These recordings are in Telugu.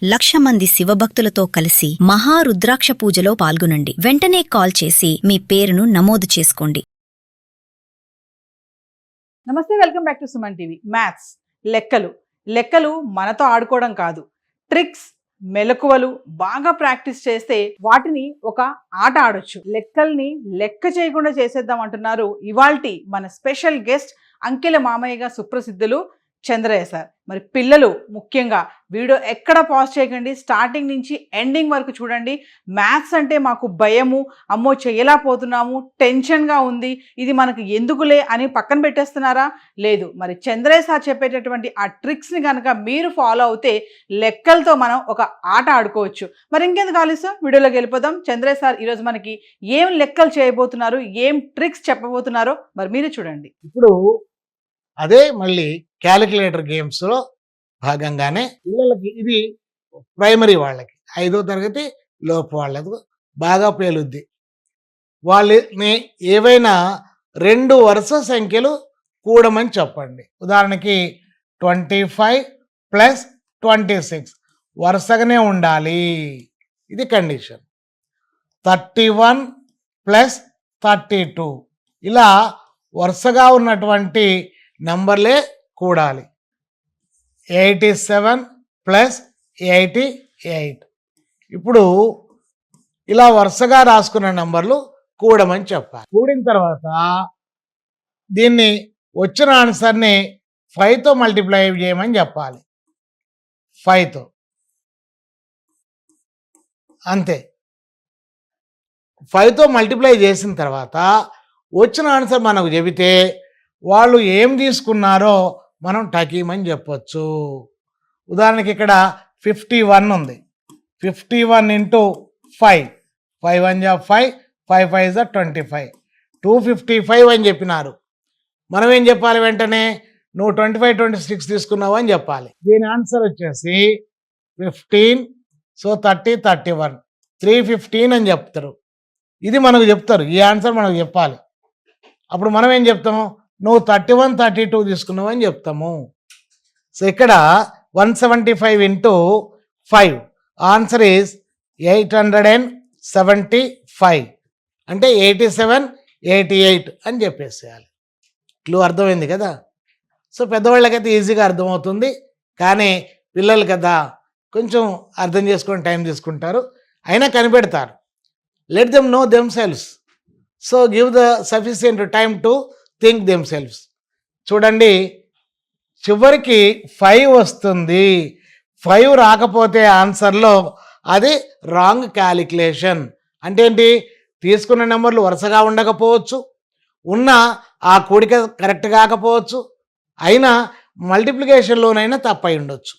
1,00,000 మంది శివభక్తులతో కలిసి మహారుద్రాక్ష పూజలో పాల్గొనండి. వెంటనే కాల్ చేసి మీ పేరును నమోదు చేసుకోండి. నమస్తే, welcome back to Suman TV. Maths, లెక్కలు మనతో ఆడుకోవడం కాదు. ట్రిక్స్, మెలకువలు బాగా ప్రాక్టీస్ చేస్తే వాటిని ఒక ఆట ఆడొచ్చు. లెక్కల్ని లెక్క చేయకుండా చేసేద్దాం అంటున్నారు ఇవాల్టి మన స్పెషల్ గెస్ట్ అంకెల మామయ్యగా సుప్రసిద్ధులు చంద్రయ్య సార్. మరి పిల్లలు ముఖ్యంగా వీడియో ఎక్కడ పాజ్ చేయకండి, స్టార్టింగ్ నుంచి ఎండింగ్ వరకు చూడండి. మ్యాథ్స్ అంటే మాకు భయము, అమ్మో చేయలేకపోతున్నాము, టెన్షన్గా ఉంది, ఇది మనకు ఎందుకులే అని పక్కన పెట్టేస్తున్నారా? లేదు, మరి చంద్రయ్య సార్ చెప్పేటటువంటి ఆ ట్రిక్స్ని కనుక మీరు ఫాలో అవుతే లెక్కలతో మనం ఒక ఆట ఆడుకోవచ్చు. మరి ఇంకెందుకు ఆలస్యం, వీడియోలోకి వెళ్ళిపోదాం. చంద్రయ్య సార్ ఈరోజు మనకి ఏం లెక్కలు చేయబోతున్నారు, ఏం ట్రిక్స్ చెప్పబోతున్నారో మరి మీరు చూడండి. ఇప్పుడు అదే మళ్ళీ క్యాలిక్యులేటర్ గేమ్స్లో భాగంగానే పిల్లలకి ఇది ప్రైమరీ వాళ్ళకి 5వ తరగతి లోపు వాళ్ళకు బాగా పేలుద్ది. వాళ్ళని ఏవైనా 2 వరుస సంఖ్యలు కూడమని చెప్పండి. ఉదాహరణకి 25 + 26 వరుసగానే ఉండాలి, ఇది కండిషన్. 31 + 32 ఇలా వరుసగా ఉన్నటువంటి నంబర్లే కూడాలి. 87 + 88 ఇప్పుడు ఇలా వరుసగా రాసుకున్న నంబర్లు కూడమని చెప్పాలి. కూడిన తర్వాత దీన్ని వచ్చిన ఆన్సర్ని 5తో మల్టిప్లై చేయమని చెప్పాలి. 5తో అంతే. 5తో మల్టిప్లై చేసిన తర్వాత వచ్చిన ఆన్సర్ మనకు చెబితే వాళ్ళు ఏం తీసుకున్నారో మనం టకీమని చెప్పొచ్చు. ఉదాహరణకి ఇక్కడ 51 ఉంది. 51 × 5, 5 1 = 5, 5 5 = 25, 255 అని చెప్పినారు. మనం ఏం చెప్పాలి? వెంటనే నువ్వు 25 26 తీసుకున్నావు అని చెప్పాలి. దీని ఆన్సర్ వచ్చేసి 15, సో 30 31, 315 అని చెప్తారు. ఇది మనకు చెప్తారు, ఈ ఆన్సర్ మనకు చెప్పాలి. అప్పుడు మనం ఏం చెప్తాము? నువ్వు 31 32 తీసుకున్నావు అని చెప్తాము. సో ఇక్కడ 175 × 5 ఆన్సర్ ఈజ్ 875, అంటే 87 88 అని చెప్పేసేయాలి. క్లూ అర్థమైంది కదా? సో పెద్దవాళ్ళకైతే ఈజీగా అర్థమవుతుంది, కానీ పిల్లలు కదా కొంచెం అర్థం చేసుకొని టైం తీసుకుంటారు, అయినా కనిపెడతారు. Let them know themselves. So give the sufficient time to think themselves. చూడండి, చివరికి 5 వస్తుంది. 5 రాకపోతే ఆన్సర్లో అది రాంగ్ క్యాలిక్యులేషన్. అంటే ఏంటి? తీసుకున్న నెంబర్లు వరుసగా ఉండకపోవచ్చు, ఉన్న ఆ కూడిక కరెక్ట్ కాకపోవచ్చు, అయినా మల్టిప్లికేషన్లోనైనా తప్పై ఉండొచ్చు.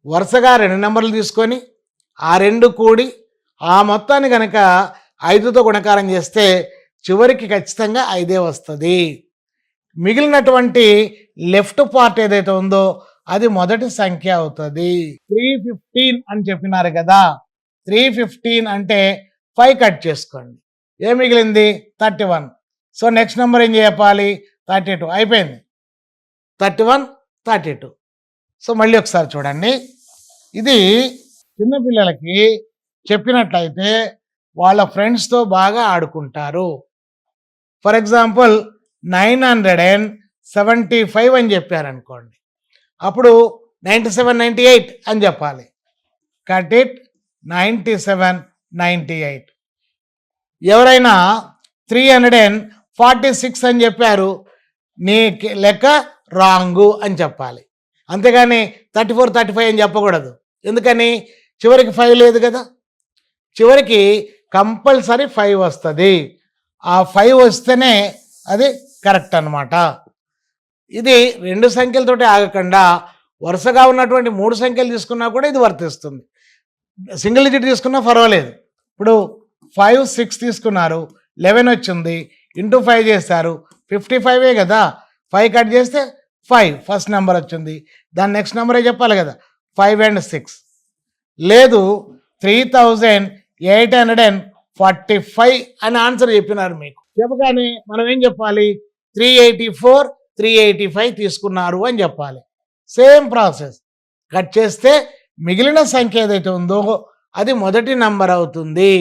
వరుసగా 2 నెంబర్లు తీసుకొని ఆ 2 కూడి ఆ మొత్తాన్ని కనుక 5తో గుణకారం చేస్తే చివరికి ఖచ్చితంగా 5 వస్తుంది. మిగిలినటువంటి లెఫ్ట్ పార్ట్ ఏదైతే ఉందో అది మొదటి సంఖ్య అవుతుంది. 315 అని చెప్పినారు కదా, 315 అంటే 5 కట్ చేసుకోండి, ఏం మిగిలింది? 31. సో నెక్స్ట్ నెంబర్ ఏం చెప్పాలి? 32. అయిపోయింది, 31 32. సో మళ్ళీ ఒకసారి చూడండి, ఇది చిన్నపిల్లలకి చెప్పినట్లయితే వాళ్ళ ఫ్రెండ్స్తో బాగా ఆడుకుంటారు. ఫర్ ఎగ్జాంపుల్ 975 అని చెప్పారనుకోండి, అప్పుడు 97 98 అని చెప్పాలి. Cut it, 97 98. ఎవరైనా 346 అని చెప్పారు, నీ లెక్క రాంగు అని చెప్పాలి. అంతేగాని 34 35 అని చెప్పకూడదు. ఎందుకని? చివరికి 5 లేదు కదా. చివరికి కంపల్సరీ 5 వస్తుంది. ఆ 5 వస్తేనే అది కరెక్ట్ అన్నమాట. ఇది 2 సంఖ్యలతోటి ఆగకుండా వరుసగా ఉన్నటువంటి 3 సంఖ్యలు తీసుకున్నా కూడా ఇది వర్తిస్తుంది. సింగిల్ డిజిట్ తీసుకున్నా పర్వాలేదు. ఇప్పుడు 5 6 తీసుకున్నారు, 11 వచ్చింది, ఇంటూ 5 చేస్తారు, 55 కదా. 5 కట్ చేస్తే 5 ఫస్ట్ నెంబర్ వచ్చింది, దాని నెక్స్ట్ నెంబరే చెప్పాలి కదా, 5 and 6. లేదు, 3845 అని ఆన్సర్ చెప్పినారు మీకు. చెప్పగానే మనం ఏం చెప్పాలి? 384 385 తీసుకున్నారు అని చెప్పాలి. Same process. కట్ చేస్తే మిగిలిన సంఖ్య ఏదైతే ఉందో అది మొదటి నంబర్ అవుతుంది.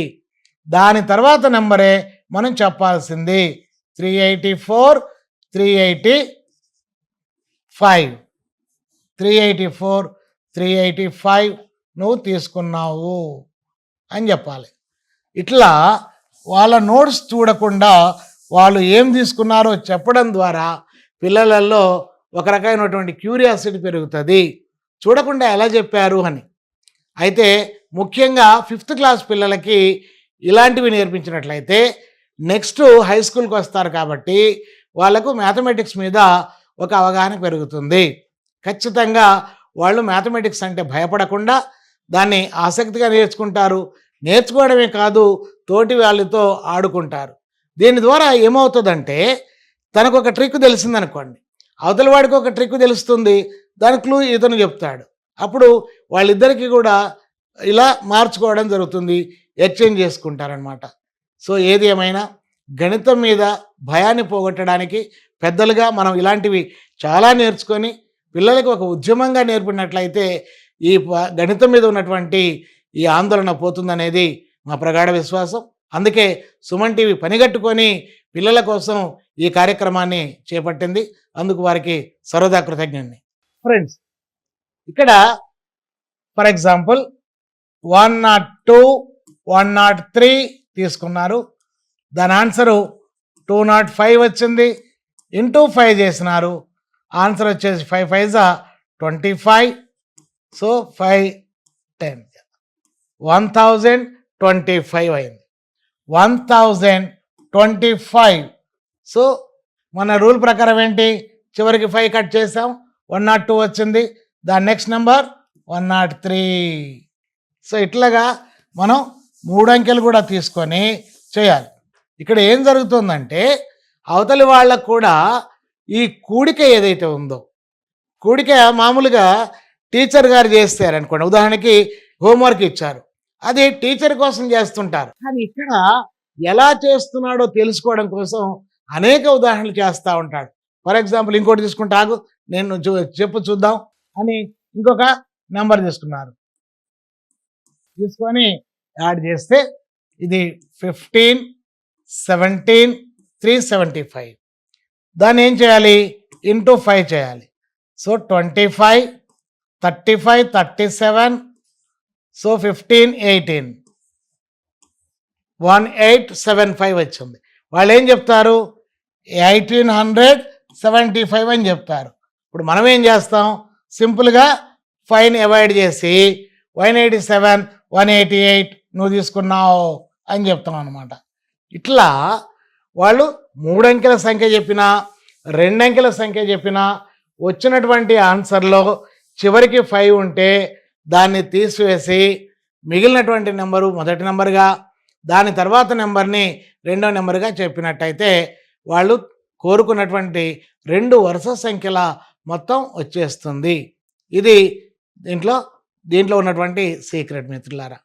దాని తర్వాత నెంబరే మనం చెప్పాల్సింది. 384, 385, 384, 385 నువ్వు తీసుకున్నావు అని చెప్పాలి. ఇట్లా వాళ్ళ నోట్స్ చూడకుండా వాళ్ళు ఏం తీసుకున్నారో చెప్పడం ద్వారా పిల్లలలో ఒక రకమైనటువంటి క్యూరియాసిటీ పెరుగుతుంది, చూడకుండా ఎలా చెప్పారు అని. అయితే ముఖ్యంగా 5th క్లాస్ పిల్లలకి ఇలాంటివి నేర్పించినట్లయితే నెక్స్ట్ హై స్కూల్కి వస్తారు కాబట్టి వాళ్ళకు మ్యాథమెటిక్స్ మీద ఒక అవగాహన పెరుగుతుంది. ఖచ్చితంగా వాళ్ళు మ్యాథమెటిక్స్ అంటే భయపడకుండా దాన్ని ఆసక్తిగా నేర్చుకుంటారు. నేర్చుకోవడమే కాదు, తోటి వాళ్ళతో ఆడుకుంటారు. దీని ద్వారా ఏమవుతుందంటే తనకు ఒక ట్రిక్ తెలిసిందనుకోండి, అవతల వాడికి ఒక ట్రిక్ తెలుస్తుంది, దాని క్లూ ఇతను చెప్తాడు. అప్పుడు వాళ్ళిద్దరికీ కూడా ఇలా మార్చుకోవడం జరుగుతుంది, ఎక్స్చేంజ్ చేసుకుంటారనమాట. సో ఏది ఏమైనా గణితం మీద భయాన్ని పోగొట్టడానికి పెద్దలుగా మనం ఇలాంటివి చాలా నేర్చుకొని పిల్లలకు ఒక ఉద్యమంగా నేర్పినట్లయితే ఈ గణితం మీద ఉన్నటువంటి ఈ ఆందోళన పోతుందనేది మా ప్రగాఢ విశ్వాసం. అందుకే సుమన్ టీవీ పనిగట్టుకొని పిల్లల కోసం ఈ కార్యక్రమాన్ని చేపట్టింది. అందుకు వారికి సర్వదా కృతజ్ఞుని. ఫ్రెండ్స్, ఇక్కడ ఫర్ ఎగ్జాంపుల్ 102, 103 తీసుకున్నారు. దాని ఆన్సరు 205 వచ్చింది. ఇంటూ 5 చేసినారు. ఆన్సర్ వచ్చేసి 5 5 25. సో 5 10 1025 అయింది. 1025. సో మన రూల్ ప్రకారం ఏంటి, చివరికి 5 కట్ చేసాం, 102 వచ్చింది. దాని నెక్స్ట్ నెంబర్ 103. సో ఇట్లాగా మనం 3 అంకెలు కూడా తీసుకొని చేయాలి. ఇక్కడ ఏం జరుగుతుందంటే అవతలి వాళ్ళకు కూడా ఈ కూడిక ఏదైతే ఉందో, కూడిక మామూలుగా టీచర్ గారు చేస్తారనుకోండి, ఉదాహరణకి హోంవర్క్ ఇచ్చారు, అది టీచర్ కోసం చేస్తుంటారు. కానీ ఇక్కడ ఎలా చేస్తున్నాడో తెలుసుకోవడం కోసం అనేక ఉదాహరణలు చేస్తూ ఉంటాడు. ఫర్ ఎగ్జాంపుల్ ఇంకోటి తీసుకుంటే ఆగు, నేను చెప్పు చూద్దాం అని ఇంకొక నెంబర్ తీసుకున్నారు. తీసుకొని యాడ్ చేస్తే ఇది 15, 17, 375. దాన్ని ఏం చేయాలి, ఇంటూ 5 చేయాలి. సో 25, 35, 37. సో 15, 18, 1875 వచ్చింది. వాళ్ళు ఏం చెప్తారు, 1875 అని చెప్తారు. ఇప్పుడు మనం ఏం చేస్తాం, సింపుల్గా 5ని అవాయిడ్ చేసి 187, 188 నువ్వు తీసుకున్నావు అని చెప్తాం అనమాట. ఇట్లా వాళ్ళు 3 అంకెల సంఖ్య చెప్పినా 2 అంకెల సంఖ్య చెప్పినా వచ్చినటువంటి ఆన్సర్లో చివరికి 5 ఉంటే దాన్ని తీసివేసి మిగిలినటువంటి నెంబరు మొదటి నెంబర్గా, దాని తర్వాత నెంబర్ని రెండో నెంబర్గా చెప్పినట్టయితే వాళ్ళు కోరుకున్నటువంటి 2 వరుస సంఖ్యల మొత్తం వచ్చేస్తుంది. ఇది దీంట్లో ఉన్నటువంటి సీక్రెట్ మిత్రులారా.